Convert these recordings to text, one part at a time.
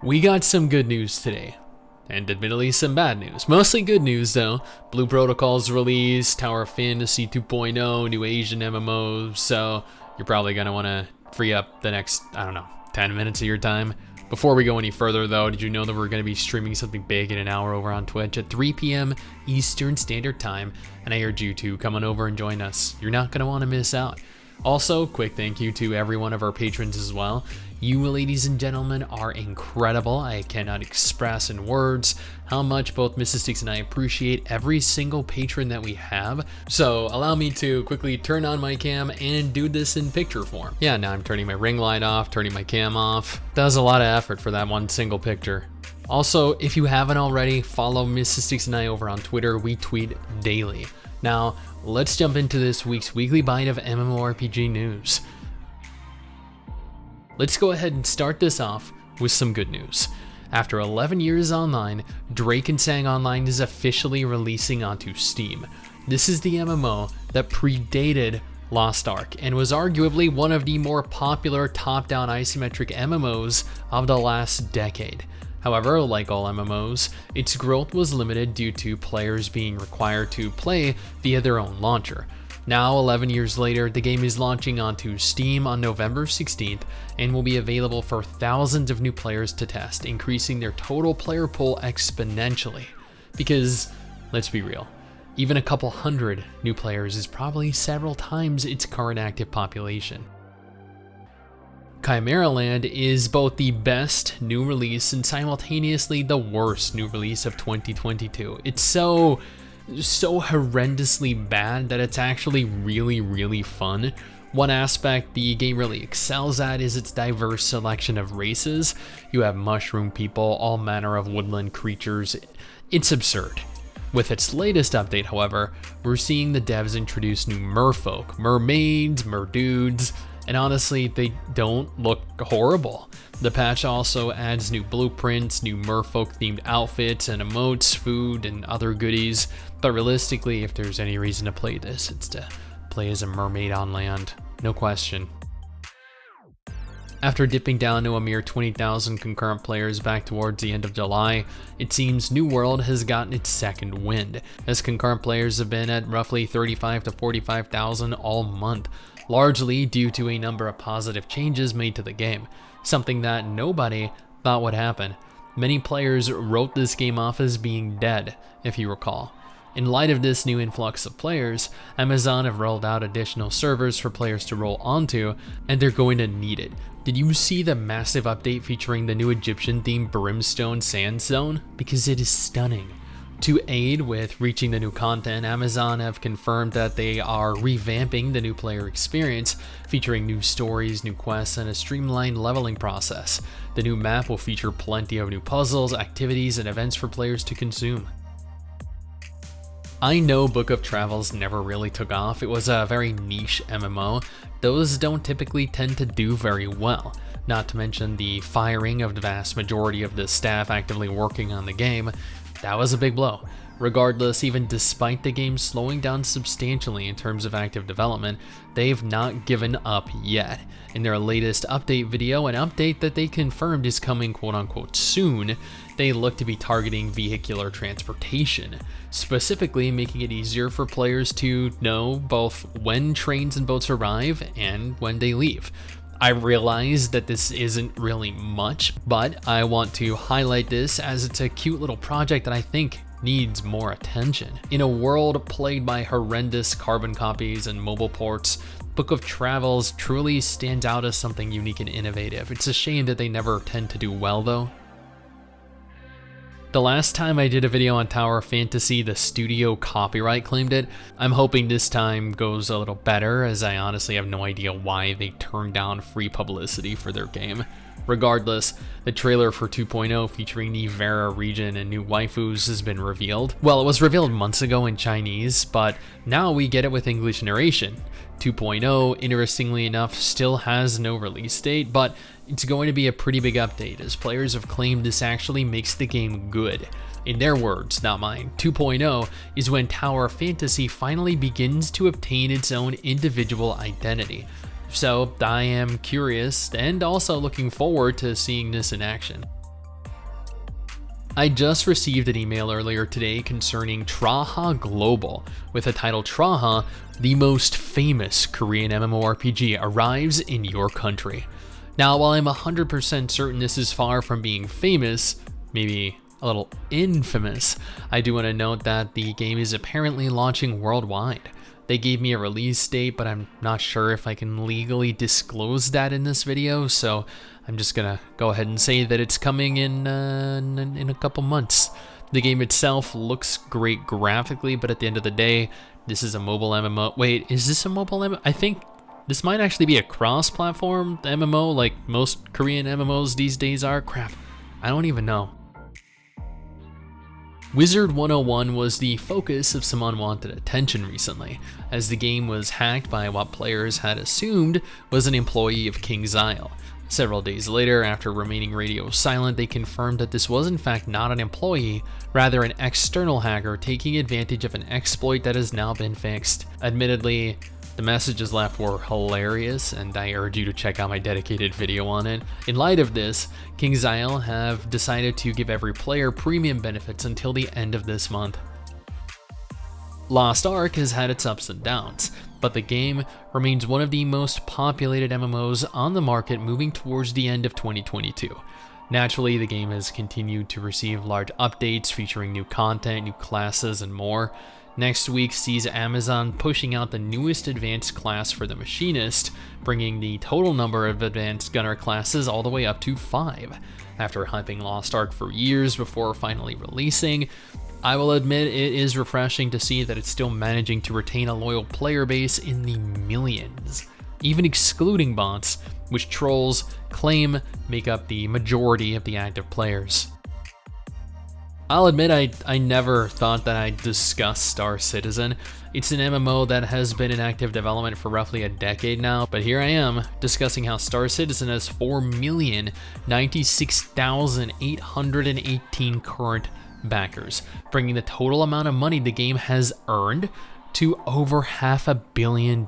We got some good news today, and admittedly some bad news. Mostly good news though. Blue Protocol's released, Tower of Fantasy 2.0, new Asian MMO, so you're probably gonna wanna free up the next, 10 minutes of your time. Before we go any further though, did you know that we're gonna be streaming something big in an hour over on Twitch at 3 p.m. Eastern Standard Time, and I urge you to come on over and join us. You're not gonna wanna miss out. Also, quick thank you to every one of our patrons as well. You, ladies and gentlemen, are incredible. I cannot express in words how much both MRSSTIX and I appreciate every single patron that we have. So allow me to quickly turn on my cam and do this in picture form. Yeah, now I'm turning my ring light off, turning my cam off. That was a lot of effort for that one single picture. Also, if you haven't already, follow MRSSTIX and I over on Twitter. We tweet daily. Now, let's jump into this week's weekly bite of MMORPG news. Let's go ahead and start this off with some good news. After 11 years online, Drakensang Online is officially releasing onto Steam. This is the MMO that predated Lost Ark and was arguably one of the more popular top-down isometric MMOs of the last decade. However, like all MMOs, its growth was limited due to players being required to play via their own launcher. Now, 11 years later, the game is launching onto Steam on November 16th and will be available for thousands of new players to test, increasing their total player pool exponentially. Because, let's be real, even a couple hundred new players is probably several times its current active population. Chimeraland is both the best new release and simultaneously the worst new release of 2022. It's so horrendously bad that it's actually really fun. One aspect the game really excels at is its diverse selection of races. You have mushroom people, all manner of woodland creatures. It's absurd. With its latest update, however, we're seeing the devs introduce new merfolk, mermaids, merdudes, and honestly, they don't look horrible. The patch also adds new blueprints, new merfolk themed outfits and emotes, food, and other goodies. But realistically, if there's any reason to play this, it's to play as a mermaid on land. No question. After dipping down to a mere 20,000 concurrent players back towards the end of July, it seems New World has gotten its second wind, as concurrent players have been at roughly 35 to 45,000 all month, largely due to a number of positive changes made to the game, something that nobody thought would happen. Many players wrote this game off as being dead, if you recall. In light of this new influx of players, Amazon have rolled out additional servers for players to roll onto, and they're going to need it. Did you see the massive update featuring the new Egyptian-themed Brimstone Sands zone? Because it is stunning. To aid with reaching the new content, Amazon have confirmed that they are revamping the new player experience, featuring new stories, new quests, and a streamlined leveling process. The new map will feature plenty of new puzzles, activities, and events for players to consume. I know Book of Travels never really took off. It was a very niche MMO. Those don't typically tend to do very well. Not to mention the firing of the vast majority of the staff actively working on the game. That was a big blow. Regardless, even despite the game slowing down substantially in terms of active development, they've not given up yet. In their latest update video, an update that they confirmed is coming quote-unquote soon, they look to be targeting vehicular transportation, specifically making it easier for players to know both when trains and boats arrive and when they leave. I realize that this isn't really much, but I want to highlight this as it's a cute little project that I think needs more attention. In a world plagued by horrendous carbon copies and mobile ports, Book of Travels truly stands out as something unique and innovative. It's a shame that they never tend to do well though. The last time I did a video on Tower of Fantasy, the studio copyright claimed it. I'm hoping this time goes a little better, as I honestly have no idea why they turned down free publicity for their game. Regardless, the trailer for 2.0 featuring the Vera region and new waifus has been revealed. Well, it was revealed months ago in Chinese, but now we get it with English narration. 2.0, interestingly enough, still has no release date, but it's going to be a pretty big update, as players have claimed this actually makes the game good. In their words, not mine, 2.0 is when Tower of Fantasy finally begins to obtain its own individual identity. So I am curious and also looking forward to seeing this in action. I just received an email earlier today concerning Traha Global with the title Traha, the most famous Korean MMORPG, arrives in your country. Now, while I'm 100% certain this is far from being famous, maybe a little infamous, I do want to note that the game is apparently launching worldwide. They gave me a release date, but I'm not sure if I can legally disclose that in this video, so I'm just gonna go ahead and say that it's coming in a couple months. The game itself looks great graphically, but at the end of the day, this is a mobile MMO. Wait, is this a mobile MMO? I think this might actually be a cross-platform MMO, like most Korean MMOs these days are. Crap, I don't even know. Wizard 101 was the focus of some unwanted attention recently, as the game was hacked by what players had assumed was an employee of King's Isle. Several days later, after remaining radio silent, they confirmed that this was in fact not an employee, rather an external hacker taking advantage of an exploit that has now been fixed. Admittedly, the messages left were hilarious, and I urge you to check out my dedicated video on it. In light of this, King's Isle have decided to give every player premium benefits until the end of this month. Lost Ark has had its ups and downs, but the game remains one of the most populated MMOs on the market moving towards the end of 2022. Naturally, the game has continued to receive large updates featuring new content, new classes, and more. Next week sees Amazon pushing out the newest advanced class for the Machinist, bringing the total number of advanced gunner classes all the way up to 5. After hyping Lost Ark for years before finally releasing, I will admit it is refreshing to see that it's still managing to retain a loyal player base in the millions, even excluding bots, which trolls claim make up the majority of the active players. I'll admit I never thought that I'd discuss Star Citizen. It's an MMO that has been in active development for roughly a decade now, but here I am discussing how Star Citizen has 4,096,818 current backers, bringing the total amount of money the game has earned to over $500 million.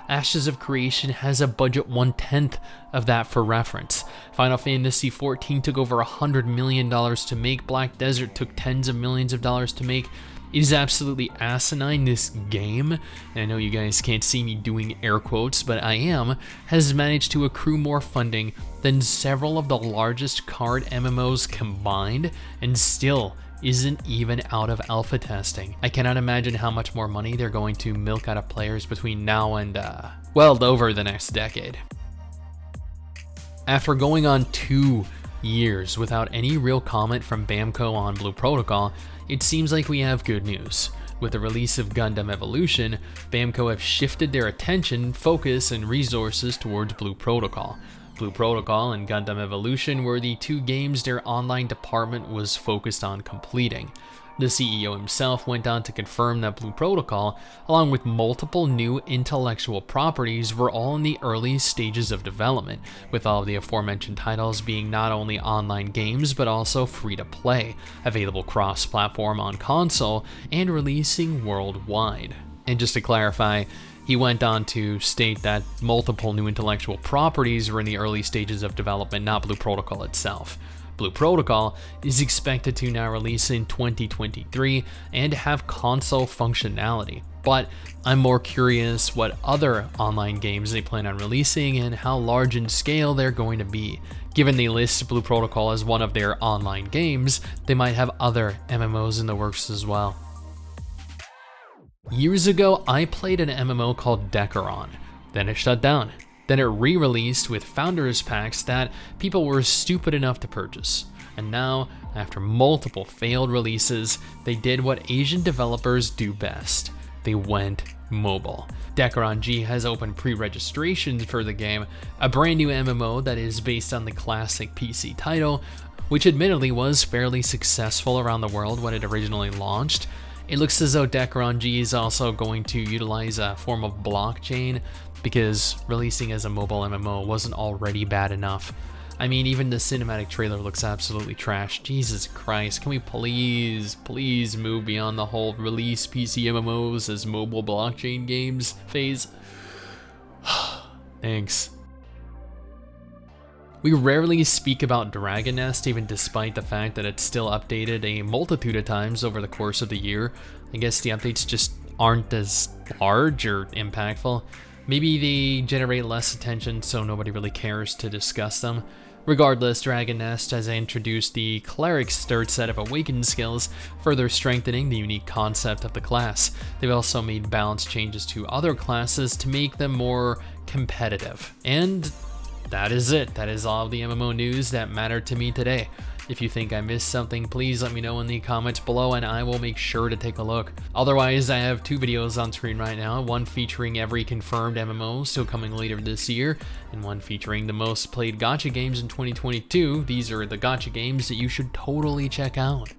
Ashes of Creation has a budget 1/10 of that for reference. Final Fantasy XIV took over $100 million to make. Black Desert took tens of millions of dollars to make. It is absolutely asinine. This game, and I know you guys can't see me doing air quotes, but I am, has managed to accrue more funding than several of the largest card MMOs combined, and still isn't even out of alpha testing. I cannot imagine how much more money they're going to milk out of players between now and, well, over the next decade. After going on 2 years without any real comment from Bamco on Blue Protocol, it seems like we have good news. With the release of Gundam Evolution, Bamco have shifted their attention, focus, and resources towards Blue Protocol. Blue Protocol and Gundam Evolution were the 2 games their online department was focused on completing. The CEO himself went on to confirm that Blue Protocol, along with multiple new intellectual properties, were all in the early stages of development, with all of the aforementioned titles being not only online games but also free-to-play, available cross-platform on console, and releasing worldwide. And just to clarify, he went on to state that multiple new intellectual properties were in the early stages of development, not Blue Protocol itself. Blue Protocol is expected to now release in 2023 and have console functionality, but I'm more curious what other online games they plan on releasing and how large in scale they're going to be. Given they list Blue Protocol as one of their online games, they might have other MMOs in the works as well. Years ago, I played an MMO called Dekaron, then it shut down. Then it re-released with founders packs that people were stupid enough to purchase. And now, after multiple failed releases, they did what Asian developers do best. They went mobile. Dacaron G has opened pre-registrations for the game, a brand new MMO that is based on the classic PC title, which admittedly was fairly successful around the world when it originally launched. It looks as though Dacaron G is also going to utilize a form of blockchain, because releasing as a mobile MMO wasn't already bad enough. I mean, even the cinematic trailer looks absolutely trash. Jesus Christ, can we please move beyond the whole release PC MMOs as mobile blockchain games phase? Thanks. We rarely speak about Dragon Nest, even despite the fact that it's still updated a multitude of times over the course of the year. I guess the updates just aren't as large or impactful. Maybe they generate less attention, so nobody really cares to discuss them. Regardless, Dragon Nest has introduced the Cleric's third set of Awakened skills, further strengthening the unique concept of the class. They've also made balance changes to other classes to make them more competitive. And that is it. That is all of the MMO news that mattered to me today. If you think I missed something, please let me know in the comments below and I will make sure to take a look. Otherwise, I have 2 videos on screen right now, one featuring every confirmed MMO still coming later this year, and one featuring the most played gacha games in 2022. These are the gacha games that you should totally check out.